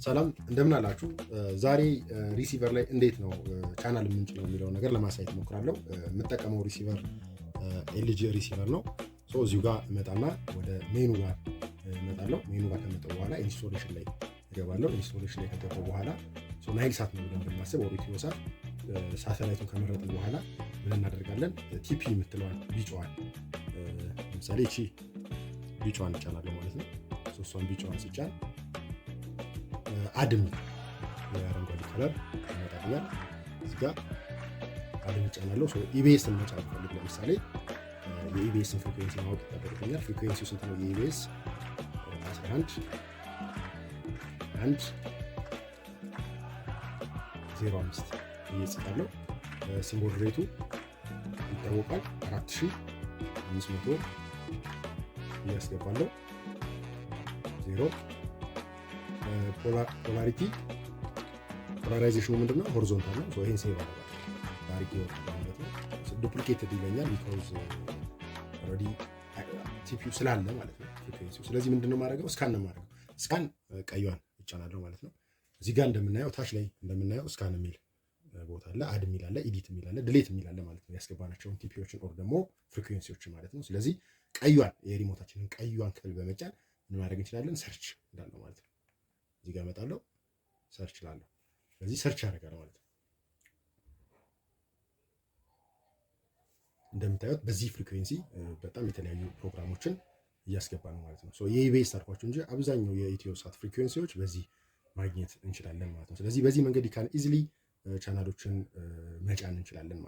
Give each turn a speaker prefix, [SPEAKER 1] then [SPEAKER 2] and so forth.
[SPEAKER 1] ሰላም እንደምን አላችሁ? ዛሬ ሪሲቨር ላይ እንዴት ነው ቻናል የምንጭነው የሚለውን ነገር ለማሳየት ሞክራለሁ። የምጠቀመው ሪሲቨር ኤልጂ ሪሲቨር ነው። እዚሁ ጋር እመጣና ወደ ሜኑ ጋር እመጣለሁ። ሜኑ ጋር ከመጣሁ በኋላ ኢንስቶሌሽን ላይ እገባለሁ። ኢንስቶሌሽን ላይ ከገባሁ በኋላ ናይል ሳት ነው ብለን ብናስብ ኦሪቲዮ ሳት ሳተላይቱን ከመረጥን በኋላ ምን እናደርጋለን? ቲፒ የምትለዋን ቢጫዋን ለምሳሌ እቺ ቢጫዋን እጫናለሁ ማለት ነው። እሷን ቢጫዋን ስጫን አድም የአረንጓዴ ከለር ይመጣልኛል። እዚህ ጋር አድም እጫናለሁ። ኢቢኤስን መጫን ፈልግ ለምሳሌ የኢቢኤስን ፍሪኩዌንሲ ማወቅ ይጠበቅብኛል። ፍሪኩዌንሲው ስንት ነው? የኢቢኤስ 11.1.05 እየጽፋለሁ። ሲምቦል ሬቱ ይታወቃል 4500 እያስገባለሁ። 0 ፖላራይዜሽኑ ምንድነው? ሆሪዞንታል ነው። ይሄን ሴቭ አደርጋለሁ። ታሪክ ይወጣል ማለት ነው። ዱፕሊኬትድ ይለኛል ቢኮዝ ኦልሬዲ ቲፒው ስላለ ማለት ነው ፍሪኩዌንሲው። ስለዚህ ምንድነው ማድረገው? ስካን ነው ማድረገው። ስካን ቀይዋን ይጫናለሁ ማለት ነው። እዚህ ጋር እንደምናየው ታች ላይ እንደምናየው ስካን የሚል ቦታ አለ፣ አድ የሚል አለ፣ ኤዲት የሚል አለ፣ ድሌት የሚል አለ ማለት ነው። ያስገባናቸውን ቲፒዎችን ኦር ደግሞ ፍሪኩዌንሲዎችን ማለት ነው። ስለዚህ ቀይዋን የሪሞታችንን ቀይዋን ክፍል በመጫን ምን ማድረግ እንችላለን? ሰርች እንዳለው ማለት ነው። እዚህ ጋር እመጣለሁ፣ ሰርች ላለሁ። ስለዚህ ሰርች ያደርጋል ማለት ነው። እንደምታዩት በዚህ ፍሪኩዌንሲ በጣም የተለያዩ ፕሮግራሞችን እያስገባ ነው ማለት ነው። የኢቢኤስ አልኳችሁ እንጂ አብዛኛው የኢትዮ ሳት ፍሪኩዌንሲዎች በዚህ ማግኘት እንችላለን ማለት ነው። ስለዚህ በዚህ መንገድ ኢዚሊ ቻናሎችን መጫን እንችላለን ማለት ነው።